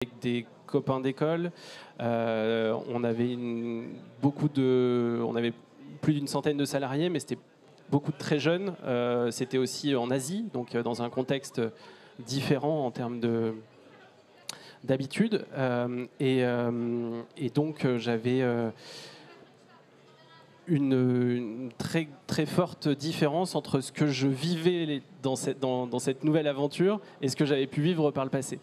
avec des copains d'école. On avait on avait plus d'une centaine de salariés, mais c'était beaucoup de très jeunes. C'était aussi en Asie, donc dans un contexte différent en termes d'habitude. Et donc j'avais une très, très forte différence entre ce que je vivais dans cette nouvelle aventure et ce que j'avais pu vivre par le passé.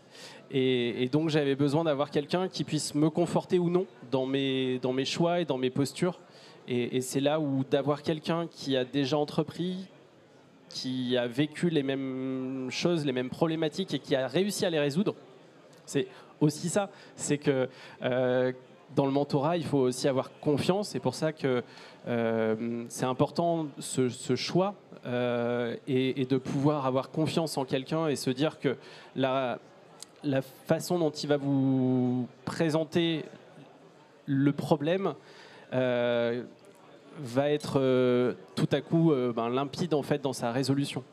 Et donc j'avais besoin d'avoir quelqu'un qui puisse me conforter ou non dans mes choix et dans mes postures. Et c'est là où d'avoir quelqu'un qui a déjà entrepris, qui a vécu les mêmes choses, les mêmes problématiques et qui a réussi à les résoudre, c'est aussi ça. C'est que dans le mentorat, il faut aussi avoir confiance. C'est pour ça que c'est important ce choix et de pouvoir avoir confiance en quelqu'un et se dire que la façon dont il va vous présenter le problème va être tout à coup limpide en fait dans sa résolution.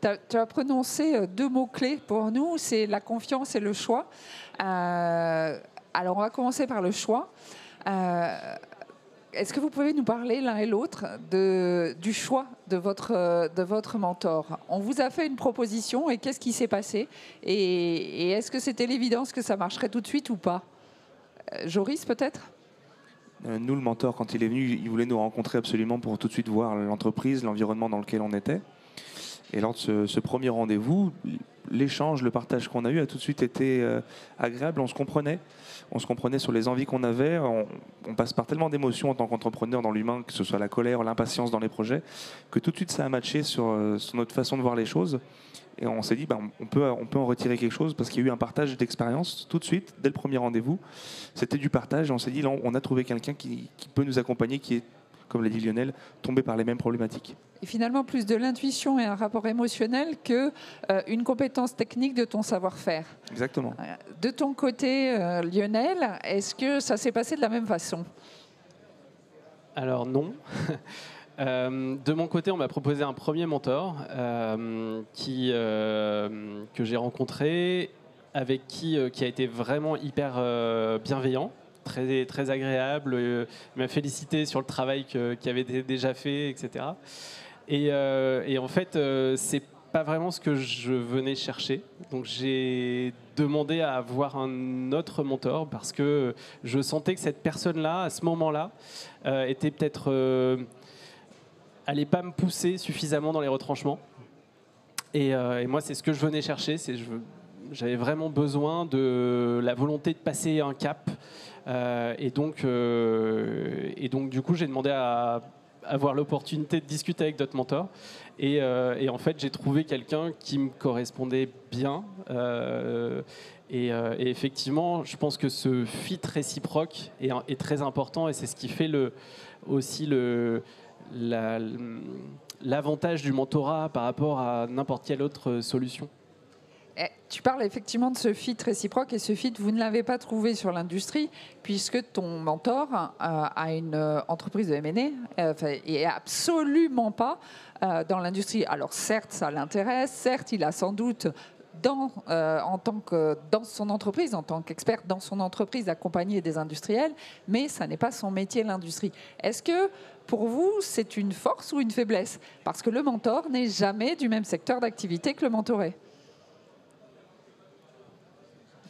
Tu as prononcé deux mots-clés pour nous, c'est la confiance et le choix. Alors, on va commencer par le choix. Est-ce que vous pouvez nous parler l'un et l'autre du choix de votre mentor? On vous a fait une proposition et qu'est-ce qui s'est passé? Et est-ce que c'était l'évidence que ça marcherait tout de suite ou pas? Joris, peut-être? Nous, le mentor, quand il est venu, il voulait nous rencontrer absolument pour tout de suite voir l'entreprise, l'environnement dans lequel on était. Et lors de ce premier rendez-vous, l'échange, le partage qu'on a eu a tout de suite été agréable. On se comprenait sur les envies qu'on avait. On passe par tellement d'émotions en tant qu'entrepreneur dans l'humain, que ce soit la colère, l'impatience dans les projets, que tout de suite ça a matché sur notre façon de voir les choses. Et on s'est dit, on peut en retirer quelque chose parce qu'il y a eu un partage d'expérience tout de suite, dès le premier rendez-vous. C'était du partage. Et on s'est dit, là, on a trouvé quelqu'un qui peut nous accompagner, qui est, comme l'a dit Lionel, tombé par les mêmes problématiques. Et finalement, plus de l'intuition et un rapport émotionnel qu'une compétence technique de ton savoir-faire. Exactement. De ton côté, Lionel, est-ce que ça s'est passé de la même façon? Alors non. De mon côté, on m'a proposé un premier mentor que j'ai rencontré, avec qui a été vraiment hyper bienveillant. Très, très agréable, il m'a félicité sur le travail qu'il avait déjà fait, etc. Et en fait, c'est pas vraiment ce que je venais chercher. Donc j'ai demandé à avoir un autre mentor parce que je sentais que cette personne-là, à ce moment-là, était peut-être allait pas me pousser suffisamment dans les retranchements. Et moi, c'est ce que je venais chercher. J'avais vraiment besoin de la volonté de passer un cap. Et donc, du coup, j'ai demandé à avoir l'opportunité de discuter avec d'autres mentors. Et en fait, j'ai trouvé quelqu'un qui me correspondait bien. Et effectivement, je pense que ce fit réciproque est très important. Et c'est ce qui fait aussi l'avantage du mentorat par rapport à n'importe quelle autre solution. Tu parles effectivement de ce fit réciproque et ce fit, vous ne l'avez pas trouvé sur l'industrie puisque ton mentor a une entreprise de M&A et absolument pas dans l'industrie. Alors certes, ça l'intéresse, certes, il a sans doute dans son entreprise, en tant qu'expert dans son entreprise, accompagner des industriels, mais ça n'est pas son métier, l'industrie. Est-ce que pour vous, c'est une force ou une faiblesse? Parce que le mentor n'est jamais du même secteur d'activité que le mentoré.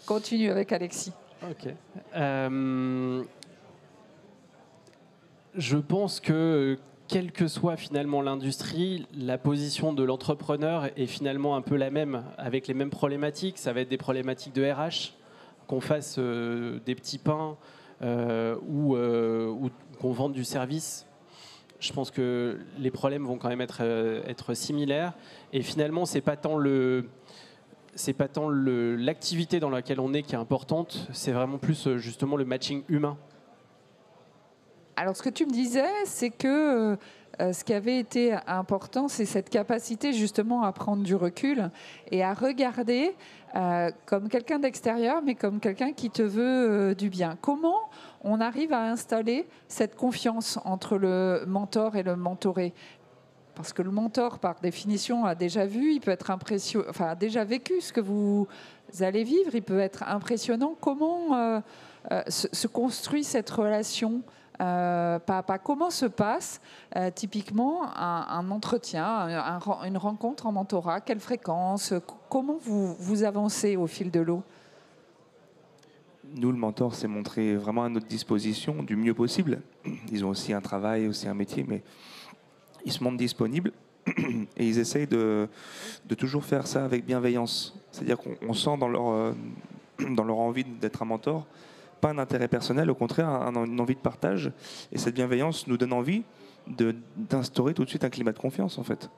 Continue avec Alexis. Ok. Je pense que quelle que soit finalement l'industrie, la position de l'entrepreneur est finalement un peu la même, avec les mêmes problématiques. Ça va être des problématiques de RH, qu'on fasse des petits pains ou qu'on vende du service. Je pense que les problèmes vont quand même être similaires. Et finalement, c'est pas tant l'activité dans laquelle on est qui est importante, c'est vraiment plus justement le matching humain. Alors ce que tu me disais, c'est que ce qui avait été important, c'est cette capacité justement à prendre du recul et à regarder comme quelqu'un d'extérieur, mais comme quelqu'un qui te veut du bien. Comment on arrive à installer cette confiance entre le mentor et le mentoré ? Parce que le mentor, par définition, a déjà vu, il peut être impressionnant, enfin, a déjà vécu ce que vous allez vivre, il peut être impressionnant. Comment se construit cette relation pas à pas? Comment se passe typiquement un entretien, une rencontre en mentorat? Quelle fréquence? Comment vous avancez au fil de l'eau? Nous, le mentor s'est montré vraiment à notre disposition du mieux possible. Ils ont aussi un travail, aussi un métier, mais ils se montrent disponibles et ils essayent de toujours faire ça avec bienveillance. C'est-à-dire qu'on sent dans leur envie d'être un mentor, pas un intérêt personnel, au contraire, une envie de partage. Et cette bienveillance nous donne envie d'instaurer tout de suite un climat de confiance, en fait.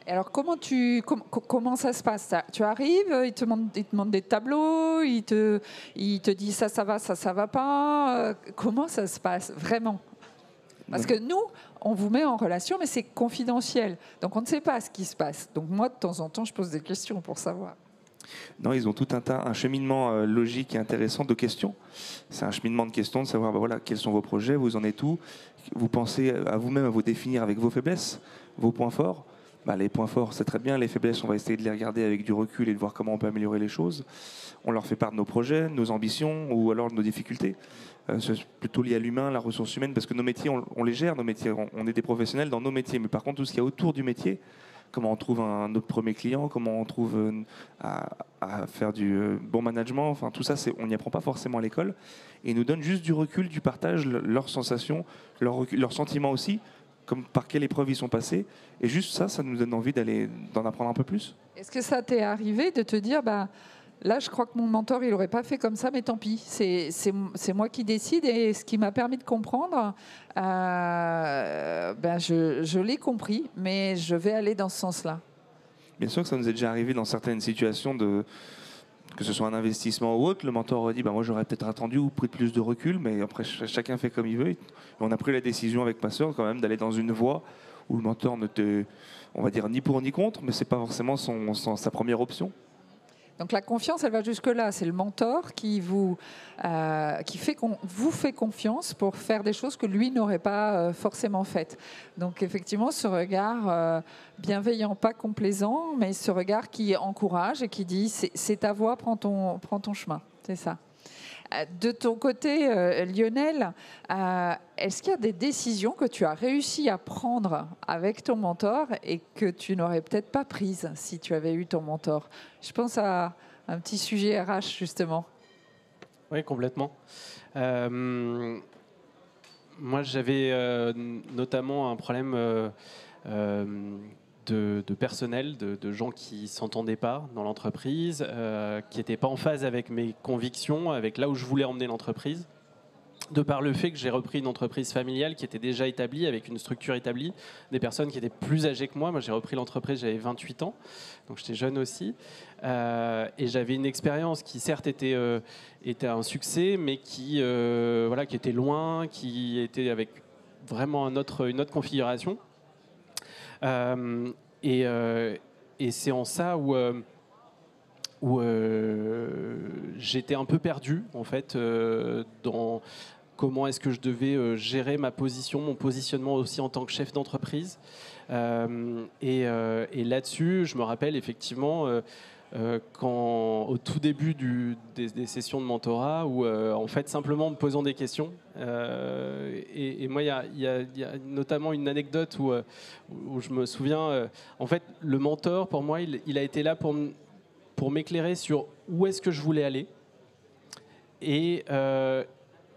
Alors, comment ça se passe? Tu arrives, il te demande des tableaux, il te dit ça va, ça va pas. Comment ça se passe vraiment? Parce que nous, on vous met en relation, mais c'est confidentiel. Donc, on ne sait pas ce qui se passe. Donc, moi, de temps en temps, je pose des questions pour savoir. Non, ils ont tout un cheminement logique et intéressant de questions. C'est un cheminement de questions, de savoir voilà, quels sont vos projets, vous en êtes où. Vous pensez à vous-même à vous définir avec vos faiblesses, vos points forts. Les points forts, c'est très bien. Les faiblesses, on va essayer de les regarder avec du recul et de voir comment on peut améliorer les choses. On leur fait part de nos projets, nos ambitions ou alors de nos difficultés. C'est plutôt lié à l'humain, la ressource humaine, parce que nos métiers, on les gère, nos métiers. On est des professionnels dans nos métiers. Mais par contre, tout ce qu'il y a autour du métier, comment on trouve notre premier client, comment on trouve à faire du bon management, enfin tout ça, on n'y apprend pas forcément à l'école. Et ils nous donnent juste du recul, du partage, leurs sensations, leurs sentiments aussi, comme par quelle épreuve ils sont passés. Et juste ça nous donne envie d'en apprendre un peu plus. Est-ce que ça t'est arrivé de te dire, là, je crois que mon mentor, il n'aurait pas fait comme ça, mais tant pis, c'est moi qui décide, et ce qui m'a permis de comprendre, je l'ai compris, mais je vais aller dans ce sens-là. Bien sûr que ça nous est déjà arrivé dans certaines situations, que ce soit un investissement ou autre, le mentor aurait dit moi j'aurais peut-être attendu ou pris plus de recul, mais après chacun fait comme il veut. Et on a pris la décision avec ma sœur quand même d'aller dans une voie où le mentor on va dire, ni pour ni contre, mais c'est pas forcément sa première option. Donc la confiance, elle va jusque-là. C'est le mentor qui vous fait confiance pour faire des choses que lui n'aurait pas forcément faites. Donc effectivement, ce regard bienveillant, pas complaisant, mais ce regard qui encourage et qui dit c'est ta voie, prends ton chemin. C'est ça. De ton côté, Lionel, est-ce qu'il y a des décisions que tu as réussi à prendre avec ton mentor et que tu n'aurais peut-être pas prises si tu avais eu ton mentor? Je pense à un petit sujet RH, justement. Oui, complètement. Moi, j'avais notamment un problème de personnel, de gens qui ne s'entendaient pas dans l'entreprise, qui n'étaient pas en phase avec mes convictions, avec là où je voulais emmener l'entreprise. De par le fait que j'ai repris une entreprise familiale qui était déjà établie, avec une structure établie, des personnes qui étaient plus âgées que moi. Moi, j'ai repris l'entreprise, j'avais 28 ans, donc j'étais jeune aussi. Et j'avais une expérience qui, certes, était un succès, mais qui était loin, qui était avec vraiment une autre configuration. Et c'est en ça où j'étais un peu perdu, en fait, dans comment est-ce que je devais gérer ma position, mon positionnement aussi en tant que chef d'entreprise. Et là-dessus, je me rappelle effectivement quand, au tout début des sessions de mentorat, où en fait, simplement en me posant des questions. Et moi, il y a notamment une anecdote où je me souviens, en fait, le mentor, pour moi, il a été là pour m'éclairer sur où est-ce que je voulais aller et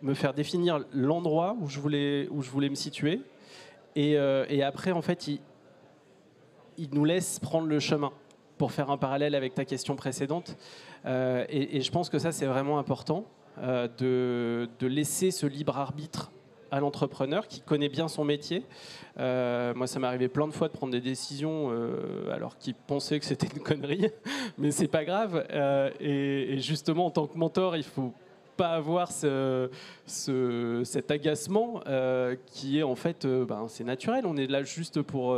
me faire définir l'endroit où je voulais me situer. Et après, en fait, il nous laisse prendre le chemin, pour faire un parallèle avec ta question précédente. Et je pense que ça, c'est vraiment important, de laisser ce libre arbitre à l'entrepreneur qui connaît bien son métier. Moi, ça m'est arrivé plein de fois de prendre des décisions alors qu'il pensait que c'était une connerie, mais c'est pas grave. Et justement, en tant que mentor, il faut pas avoir cet agacement qui est en fait, c'est naturel. On est là juste pour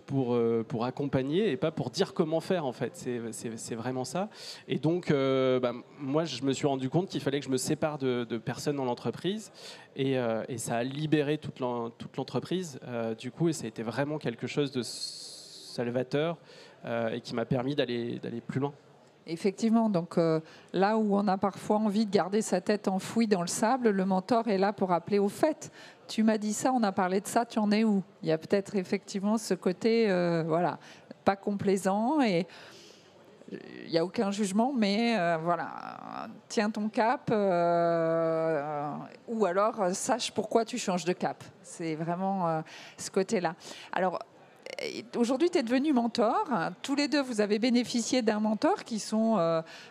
pour accompagner et pas pour dire comment faire en fait. C'est vraiment ça. Et donc, moi, je me suis rendu compte qu'il fallait que je me sépare de personnes dans l'entreprise et ça a libéré toute l'entreprise du coup, et ça a été vraiment quelque chose de salvateur et qui m'a permis d'aller plus loin. Effectivement, donc là où on a parfois envie de garder sa tête enfouie dans le sable, le mentor est là pour appeler au fait. Tu m'as dit ça, on a parlé de ça, tu en es où? Il y a peut-être effectivement ce côté, voilà, pas complaisant et il n'y a aucun jugement, mais voilà, tiens ton cap ou alors sache pourquoi tu changes de cap. C'est vraiment ce côté-là. Alors, aujourd'hui, tu es devenu mentor. Tous les deux, vous avez bénéficié d'un mentor qui sont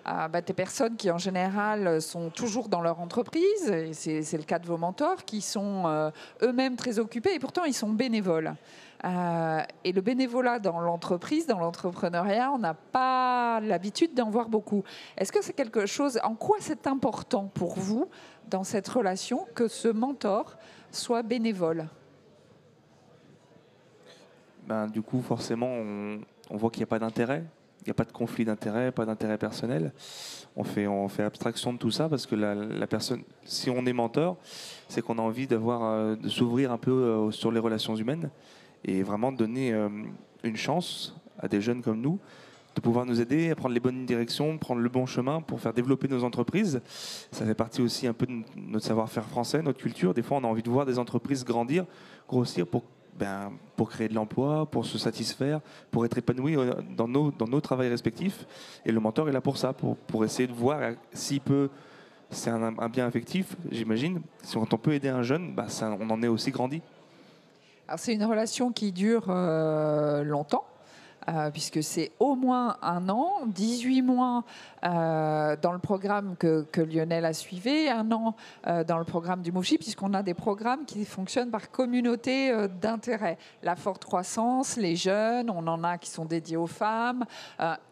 des personnes qui, en général, sont toujours dans leur entreprise. Et c'est le cas de vos mentors, qui sont eux-mêmes très occupés et pourtant, ils sont bénévoles. Et le bénévolat dans l'entreprise, dans l'entrepreneuriat, on n'a pas l'habitude d'en voir beaucoup. Est-ce que c'est quelque chose... En quoi c'est important pour vous, dans cette relation, que ce mentor soit bénévole ? Du coup, forcément, on voit qu'il n'y a pas d'intérêt, il n'y a pas de conflit d'intérêt, pas d'intérêt personnel. On fait abstraction de tout ça parce que la personne, si on est mentor, c'est qu'on a envie de s'ouvrir un peu sur les relations humaines et vraiment donner une chance à des jeunes comme nous de pouvoir nous aider à prendre les bonnes directions, prendre le bon chemin pour faire développer nos entreprises. Ça fait partie aussi un peu de notre savoir-faire français, notre culture. Des fois, on a envie de voir des entreprises grandir, grossir pour créer de l'emploi, pour se satisfaire, pour être épanoui dans nos travails respectifs. Et le mentor est là pour ça, pour essayer de voir s'il peut... C'est un bien affectif, j'imagine. Si on peut aider un jeune, on en est aussi grandi. Alors c'est une relation qui dure longtemps. Puisque c'est au moins 1 an, 18 mois dans le programme que Lionel a suivi, 1 an dans le programme du MOVESHI, puisqu'on a des programmes qui fonctionnent par communauté d'intérêt. La forte croissance, les jeunes, on en a qui sont dédiés aux femmes,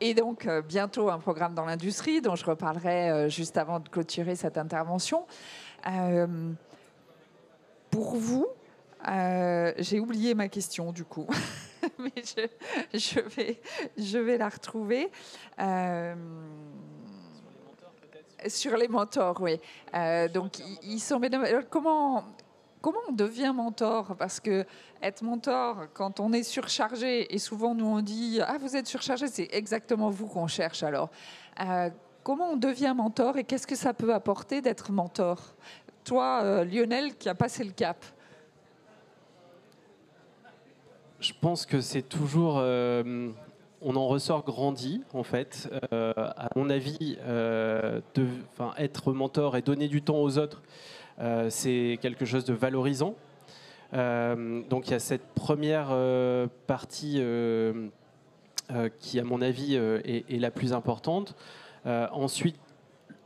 et donc bientôt un programme dans l'industrie, dont je reparlerai juste avant de clôturer cette intervention. Pour vous, j'ai oublié ma question du coup. Mais je vais la retrouver. Sur les mentors, oui. Donc, ils sont bénévoles. Comment on devient mentor? Parce que être mentor, quand on est surchargé, et souvent nous on dit « Ah, vous êtes surchargé », c'est exactement vous qu'on cherche alors. Comment on devient mentor et qu'est-ce que ça peut apporter d'être mentor? Toi, Lionel, qui a passé le cap. Je pense que c'est toujours... on en ressort grandi, en fait. À mon avis, être mentor et donner du temps aux autres, c'est quelque chose de valorisant. Donc il y a cette première partie qui, à mon avis, est la plus importante. Ensuite,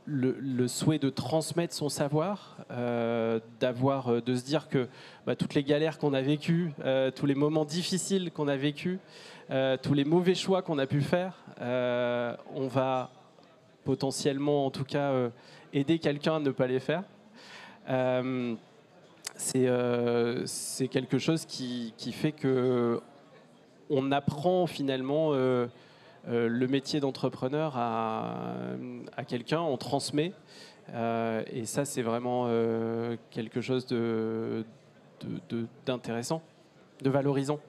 le souhait de transmettre son savoir, de se dire que toutes les galères qu'on a vécues, tous les moments difficiles qu'on a vécus, tous les mauvais choix qu'on a pu faire, on va potentiellement, en tout cas, aider quelqu'un à ne pas les faire. C'est quelque chose qui fait que on apprend finalement le métier d'entrepreneur à quelqu'un, on transmet. Et ça, c'est vraiment quelque chose d'intéressant, de valorisant.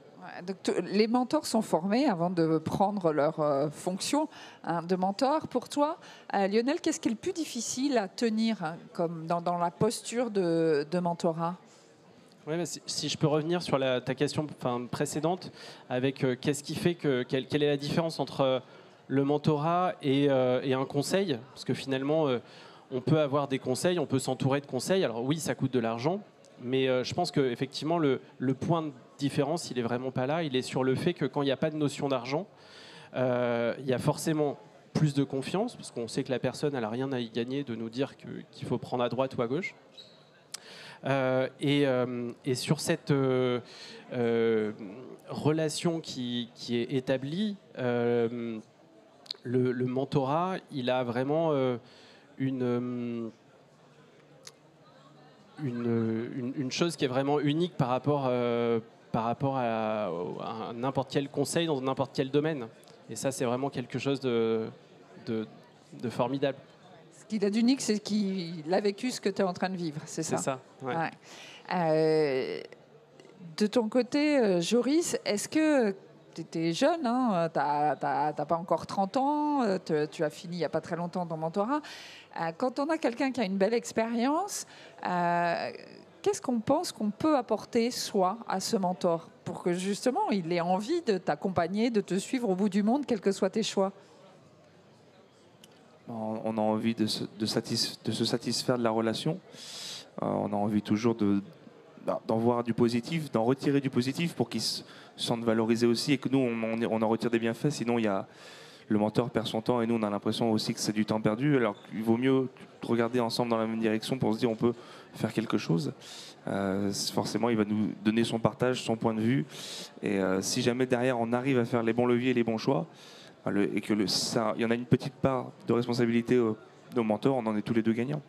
Donc, les mentors sont formés avant de prendre leur fonction de mentor. Pour toi, Lionel, qu'est-ce qui est le plus difficile à tenir comme dans la posture de mentorat? Ouais, si je peux revenir sur ta question précédente, avec qu'est-ce qui fait quelle est la différence entre le mentorat et un conseil? Parce que finalement, on peut avoir des conseils, on peut s'entourer de conseils. Alors oui, ça coûte de l'argent, mais je pense qu'effectivement, le point de différence, il n'est vraiment pas là. Il est sur le fait que quand il n'y a pas de notion d'argent, il y a forcément plus de confiance, parce qu'on sait que la personne n'a rien à y gagner de nous dire qu'il faut prendre à droite ou à gauche. Et sur cette relation qui est établie, le mentorat, il a vraiment une chose qui est vraiment unique par rapport par rapport à n'importe quel conseil dans n'importe quel domaine. Et ça, c'est vraiment quelque chose de formidable. Ce qu'il a d'unique, c'est qu'il a vécu ce que tu es en train de vivre, c'est ça? C'est ça, ouais. Ouais. De ton côté, Joris, est-ce que tu étais jeune, hein, tu n'as pas encore 30 ans, tu as fini il n'y a pas très longtemps ton mentorat. Quand on a quelqu'un qui a une belle expérience, qu'est-ce qu'on pense qu'on peut apporter, soi, à ce mentor pour que justement il ait envie de t'accompagner, de te suivre au bout du monde, quels que soient tes choix? On a envie de se satisfaire de la relation. On a envie toujours d'en voir du positif, d'en retirer du positif pour qu'ils se sentent valorisés aussi et que nous, on en retire des bienfaits. Sinon, le mentor perd son temps et nous, on a l'impression aussi que c'est du temps perdu. Alors il vaut mieux regarder ensemble dans la même direction pour se dire on peut faire quelque chose. Forcément, il va nous donner son partage, son point de vue. Et si jamais derrière, on arrive à faire les bons leviers et les bons choix, et que il y en a une petite part de responsabilité nos mentors, on en est tous les deux gagnants.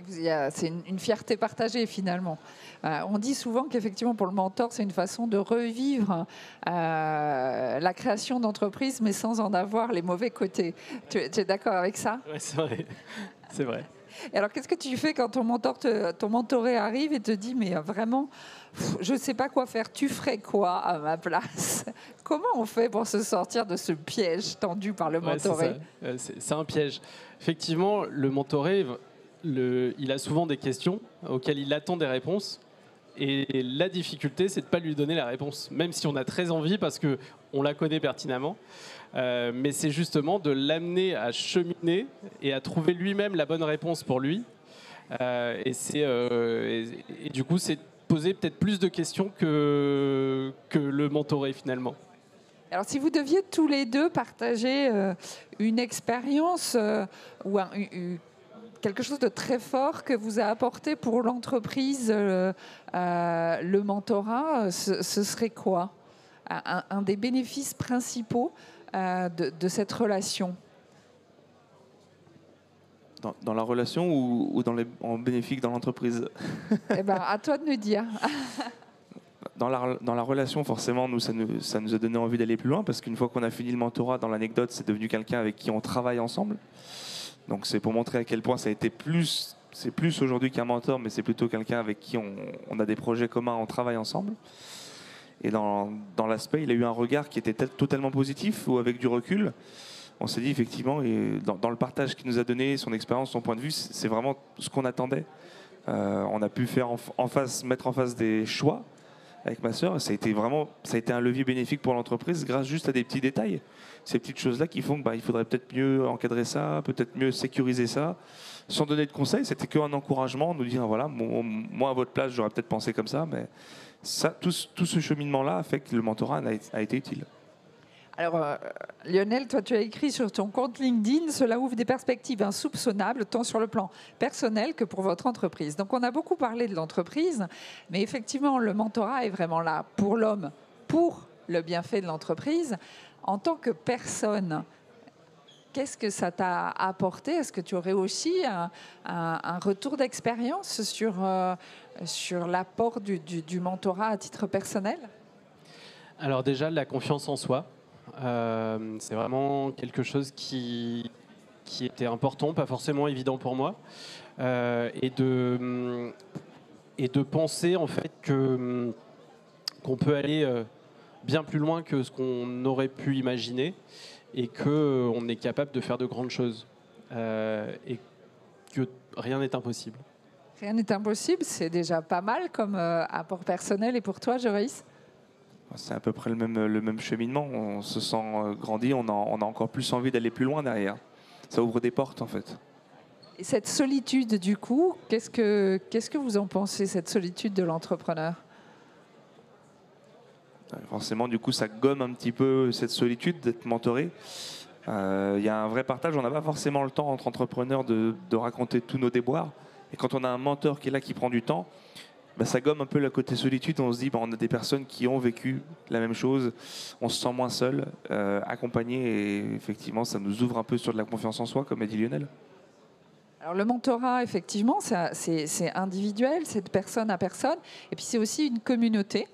C'est une fierté partagée finalement. On dit souvent qu'effectivement pour le mentor, c'est une façon de revivre la création d'entreprise, mais sans en avoir les mauvais côtés. Tu es d'accord avec ça? Oui, c'est vrai. C'est vrai. Et alors, qu'est-ce que tu fais quand ton mentoré arrive et te dit, mais vraiment, je ne sais pas quoi faire, tu ferais quoi à ma place? Comment on fait pour se sortir de ce piège tendu par le mentoré? C'est un piège. Effectivement, le mentoré, il a souvent des questions auxquelles il attend des réponses. Et la difficulté, c'est de ne pas lui donner la réponse, même si on a très envie, parce qu'on la connaît pertinemment. Mais c'est justement de l'amener à cheminer et à trouver lui-même la bonne réponse pour lui. Et du coup, c'est de poser peut-être plus de questions que le mentoré, finalement. Alors, si vous deviez tous les deux partager une expérience ou quelque chose de très fort que vous a apporté pour l'entreprise, le mentorat, ce serait quoi? Un des bénéfices principaux de cette relation? Dans la relation ou en bénéfique dans l'entreprise? Eh ben, à toi de nous dire. Dans la relation, forcément, ça nous a donné envie d'aller plus loin parce qu'une fois qu'on a fini le mentorat, dans l'anecdote, c'est devenu quelqu'un avec qui on travaille ensemble. Donc c'est pour montrer à quel point ça a été c'est plus aujourd'hui qu'un mentor, mais c'est plutôt quelqu'un avec qui on a des projets communs, on travaille ensemble. Et dans l'aspect, il a eu un regard qui était totalement positif, ou avec du recul, on s'est dit effectivement, et dans le partage qu'il nous a donné, son expérience, son point de vue, c'est vraiment ce qu'on attendait. On a pu faire mettre en face des choix avec ma sœur. Ça a été un levier bénéfique pour l'entreprise grâce juste à des petits détails. Ces petites choses-là qui font qu'il faudrait peut-être mieux encadrer ça, peut-être mieux sécuriser ça. Sans donner de conseils, c'était qu'un encouragement, nous dire voilà, moi à votre place, j'aurais peut-être pensé comme ça, mais tout ce cheminement-là a fait que le mentorat a été utile. Alors, Lionel, toi, tu as écrit sur ton compte LinkedIn, cela ouvre des perspectives insoupçonnables, tant sur le plan personnel que pour votre entreprise. Donc, on a beaucoup parlé de l'entreprise, mais effectivement, le mentorat est vraiment là pour l'homme, pour le bienfait de l'entreprise. En tant que personne, qu'est-ce que ça t'a apporté? Est-ce que tu aurais aussi un retour d'expérience sur l'apport du mentorat à titre personnel? Alors déjà, la confiance en soi. C'est vraiment quelque chose qui était important, pas forcément évident pour moi, et de penser en fait qu'on peut aller bien plus loin que ce qu'on aurait pu imaginer et qu'on est capable de faire de grandes choses et que rien n'est impossible. Rien n'est impossible, c'est déjà pas mal comme apport personnel. Et pour toi, Joris? C'est à peu près le même cheminement. On se sent grandi, on a encore plus envie d'aller plus loin derrière. Ça ouvre des portes en fait. Et cette solitude, du coup, qu'est-ce que vous en pensez, cette solitude de l'entrepreneur? Forcément, du coup, ça gomme un petit peu cette solitude d'être mentoré. Il y a un vrai partage. On n'a pas forcément le temps entre entrepreneurs de raconter tous nos déboires. Et quand on a un mentor qui est là, qui prend du temps, ça gomme un peu le côté solitude. On se dit, on a des personnes qui ont vécu la même chose. On se sent moins seul, accompagné. Et effectivement, ça nous ouvre un peu sur de la confiance en soi, comme a dit Lionel. Alors le mentorat, effectivement, c'est individuel, c'est de personne à personne, et puis c'est aussi une communauté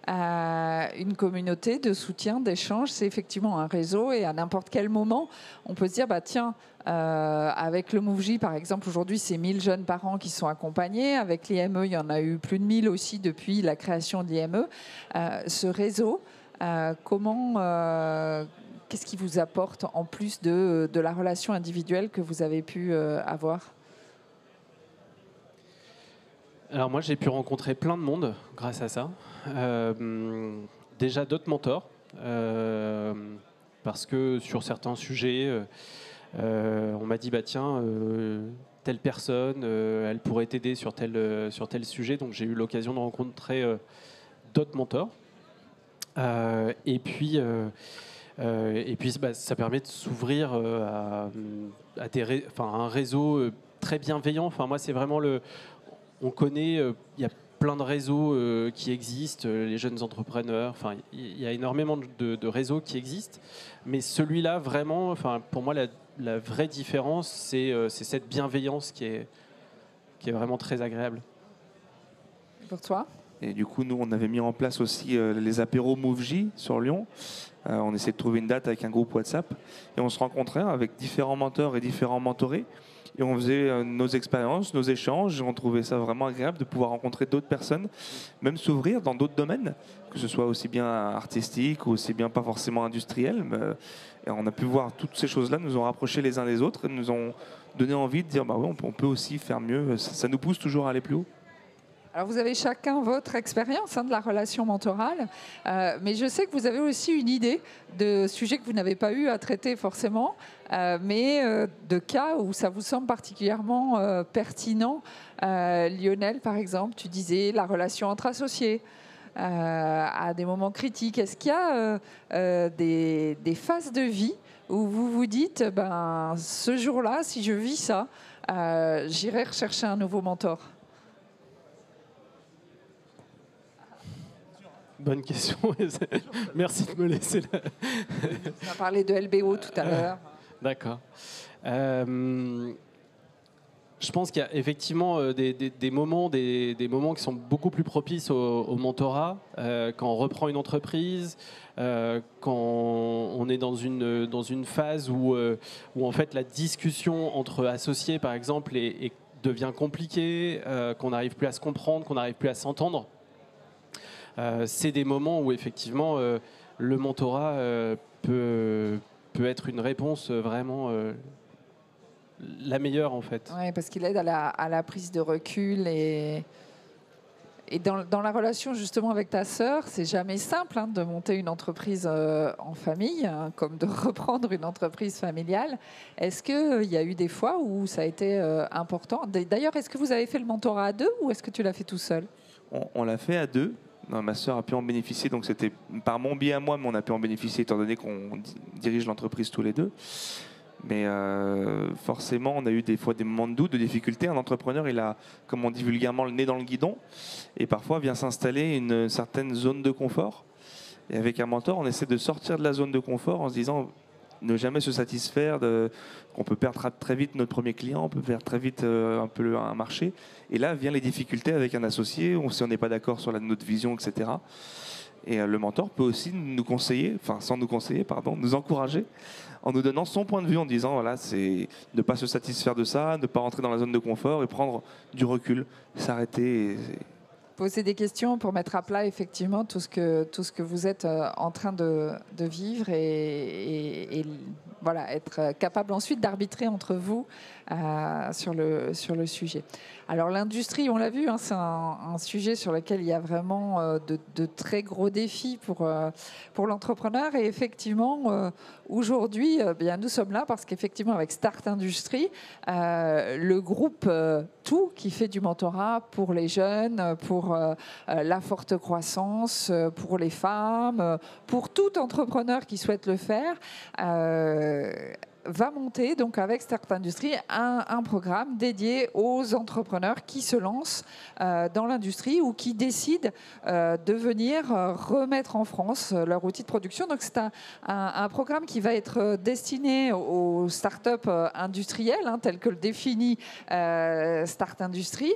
de soutien, d'échange. C'est effectivement un réseau, et à n'importe quel moment, on peut se dire, bah, tiens, avec le MoveJ, par exemple, aujourd'hui, c'est 1000 jeunes parents qui sont accompagnés. Avec l'IME, il y en a eu plus de 1000 aussi depuis la création de l'IME. Ce réseau, qu'est-ce qui vous apporte en plus de la relation individuelle que vous avez pu avoir ? Alors moi, j'ai pu rencontrer plein de monde grâce à ça. Déjà d'autres mentors, parce que sur certains sujets, on m'a dit, bah tiens, telle personne, elle pourrait t'aider sur tel sujet. Donc j'ai eu l'occasion de rencontrer d'autres mentors. Et puis, bah, ça permet de s'ouvrir à un réseau très bienveillant. Enfin, moi, c'est vraiment on connaît, il y a plein de réseaux qui existent, les jeunes entrepreneurs. Enfin, il y a énormément de réseaux qui existent. Mais celui-là, vraiment, enfin, pour moi, la vraie différence, c'est cette bienveillance qui est vraiment très agréable. Pour toi ? Et du coup, nous, on avait mis en place aussi les apéros MoveJ sur Lyon. On essayait de trouver une date avec un groupe WhatsApp. Et on se rencontrait avec différents mentors et différents mentorés. Et on faisait nos expériences, nos échanges. On trouvait ça vraiment agréable de pouvoir rencontrer d'autres personnes, même s'ouvrir dans d'autres domaines, que ce soit aussi bien artistique ou aussi bien pas forcément industriel. Et on a pu voir toutes ces choses-là, nous ont rapprochés les uns des autres, et nous ont donné envie de dire bah ouais, on peut aussi faire mieux. Ça nous pousse toujours à aller plus haut. Alors vous avez chacun votre expérience de la relation mentorale, mais je sais que vous avez aussi une idée de sujets que vous n'avez pas eu à traiter forcément, mais de cas où ça vous semble particulièrement pertinent. Lionel, par exemple, tu disais la relation entre associés à des moments critiques. Est-ce qu'il y a des phases de vie où vous vous dites, ben, ce jour-là, si je vis ça, j'irai rechercher un nouveau mentor ? Bonne question. Merci de me laisser là. On a parlé de LBO tout à l'heure. D'accord. Je pense qu'il y a effectivement des moments qui sont beaucoup plus propices au mentorat, quand on reprend une entreprise, quand on est dans une phase où en fait la discussion entre associés, par exemple, devient compliquée, qu'on n'arrive plus à se comprendre, qu'on n'arrive plus à s'entendre. C'est des moments où effectivement le mentorat peut être une réponse vraiment la meilleure en fait. Oui, parce qu'il aide à la prise de recul et dans la relation justement avec ta sœur, c'est jamais simple de monter une entreprise en famille, comme de reprendre une entreprise familiale. Est-ce qu'il y a eu des fois où ça a été important ? D'ailleurs, est-ce que vous avez fait le mentorat à deux ou est-ce que tu l'as fait tout seul ? On l'a fait à deux. Non, ma sœur a pu en bénéficier, donc c'était par mon biais à moi, mais on a pu en bénéficier étant donné qu'on dirige l'entreprise tous les deux. Mais forcément, on a eu des fois des moments de doute, de difficulté. Un entrepreneur, il a, comme on dit vulgairement, le nez dans le guidon, et parfois vient s'installer une certaine zone de confort. Et avec un mentor, on essaie de sortir de la zone de confort en se disant ne jamais se satisfaire qu'on peut perdre très vite notre premier client, on peut perdre très vite un peu un marché. Et là viennent les difficultés avec un associé, si on n'est pas d'accord sur notre vision, etc. Et le mentor peut aussi nous conseiller, nous encourager en nous donnant son point de vue, en disant voilà, c'est ne pas se satisfaire de ça, ne pas rentrer dans la zone de confort et prendre du recul, s'arrêter. Poser des questions pour mettre à plat effectivement tout ce que vous êtes en train de vivre et voilà, être capable ensuite d'arbitrer entre vous sur le sujet. Alors l'industrie, on l'a vu, c'est un sujet sur lequel il y a vraiment de très gros défis pour l'entrepreneur. Et effectivement, aujourd'hui, bien, nous sommes là parce qu'effectivement, avec Start Industrie, le groupe Tout, qui fait du mentorat pour les jeunes, pour la forte croissance, pour les femmes, pour tout entrepreneur qui souhaite le faire, va monter, donc avec Start Industrie, un programme dédié aux entrepreneurs qui se lancent dans l'industrie ou qui décident de venir remettre en France leur outil de production. Donc c'est un programme qui va être destiné aux startups industrielles, tel que le définit Start Industrie,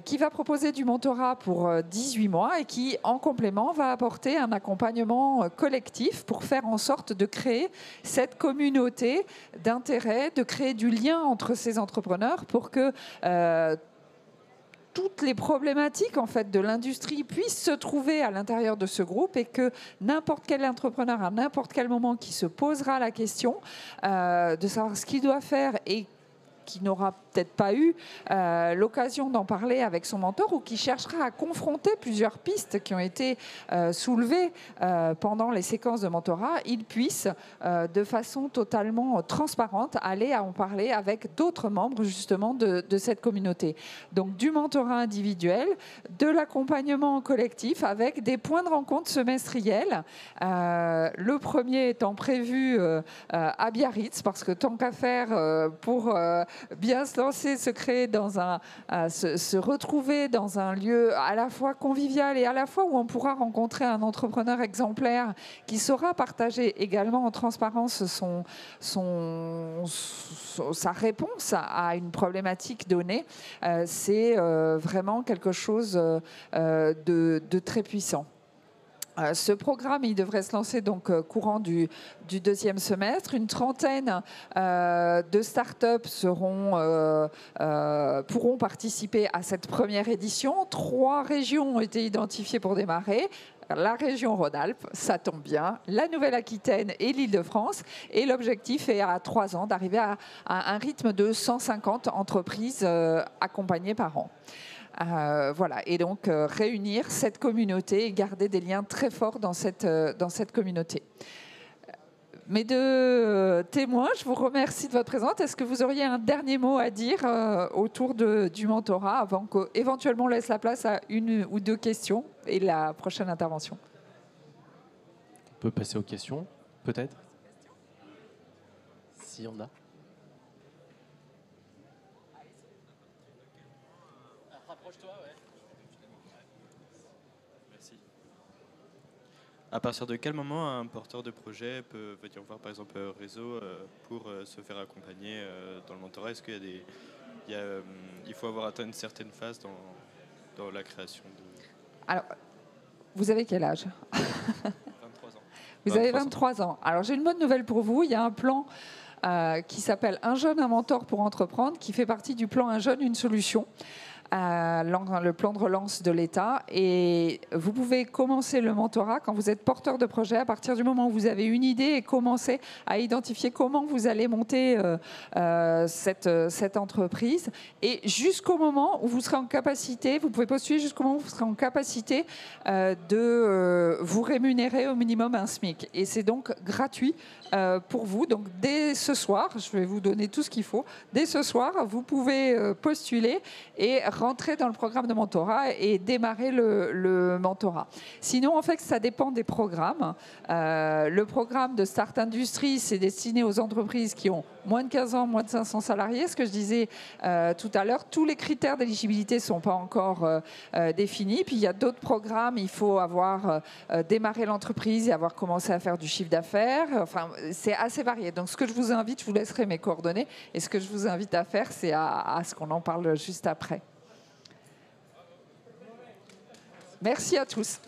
qui va proposer du mentorat pour 18 mois et qui, en complément, va apporter un accompagnement collectif pour faire en sorte de créer cette communauté d'intérêt, de créer du lien entre ces entrepreneurs pour que toutes les problématiques en fait, de l'industrie puissent se trouver à l'intérieur de ce groupe et que n'importe quel entrepreneur, à n'importe quel moment, qui se posera la question de savoir ce qu'il doit faire et qui n'aura peut-être pas eu l'occasion d'en parler avec son mentor ou qui cherchera à confronter plusieurs pistes qui ont été soulevées pendant les séquences de mentorat, il puisse de façon totalement transparente aller à en parler avec d'autres membres justement de cette communauté. Donc du mentorat individuel, de l'accompagnement collectif avec des points de rencontre semestriels. Le premier étant prévu à Biarritz parce que tant qu'à faire pour bien se lancer, se créer dans se retrouver dans un lieu à la fois convivial et à la fois où on pourra rencontrer un entrepreneur exemplaire qui saura partager également en transparence sa réponse à une problématique donnée, c'est vraiment quelque chose de très puissant. Ce programme, il devrait se lancer donc courant du deuxième semestre. Une trentaine de startups pourront participer à cette première édition. 3 régions ont été identifiées pour démarrer. La région Rhône-Alpes, ça tombe bien, la Nouvelle-Aquitaine et l'Île-de-France. Et l'objectif est à 3 ans d'arriver à un rythme de 150 entreprises accompagnées par an. Voilà, et donc réunir cette communauté et garder des liens très forts dans cette communauté. Mes 2 témoins, je vous remercie de votre présence. Est-ce que vous auriez un dernier mot à dire autour du mentorat avant qu'éventuellement on laisse la place à 1 ou 2 questions et la prochaine intervention? On peut passer aux questions, peut-être, si on a. À partir de quel moment un porteur de projet peut venir voir par exemple Réseau pour se faire accompagner dans le mentorat? Est-ce qu'il il faut avoir atteint une certaine phase dans la création de... Alors, vous avez quel âge? 23 ans. Vous avez 23 ans. Alors, j'ai une bonne nouvelle pour vous. Il y a un plan qui s'appelle Un jeune, un mentor pour entreprendre, qui fait partie du plan Un jeune, une solution. Le plan de relance de l'État. Et vous pouvez commencer le mentorat quand vous êtes porteur de projet, à partir du moment où vous avez une idée et commencer à identifier comment vous allez monter cette entreprise. Et jusqu'au moment où vous serez en capacité, vous pouvez postuler jusqu'au moment où vous serez en capacité de vous rémunérer au minimum un SMIC. Et c'est donc gratuit pour vous. Donc dès ce soir, je vais vous donner tout ce qu'il faut. Dès ce soir, vous pouvez postuler et rentrer dans le programme de mentorat et démarrer le mentorat. Sinon, en fait, ça dépend des programmes. Le programme de Start Industrie, c'est destiné aux entreprises qui ont moins de 15 ans, moins de 500 salariés. Ce que je disais tout à l'heure, tous les critères d'éligibilité ne sont pas encore définis. Puis il y a d'autres programmes, il faut avoir démarré l'entreprise et avoir commencé à faire du chiffre d'affaires. Enfin, c'est assez varié. Donc ce que je vous invite, je vous laisserai mes coordonnées. Et ce que je vous invite à faire, c'est à ce qu'on en parle juste après. Merci à tous.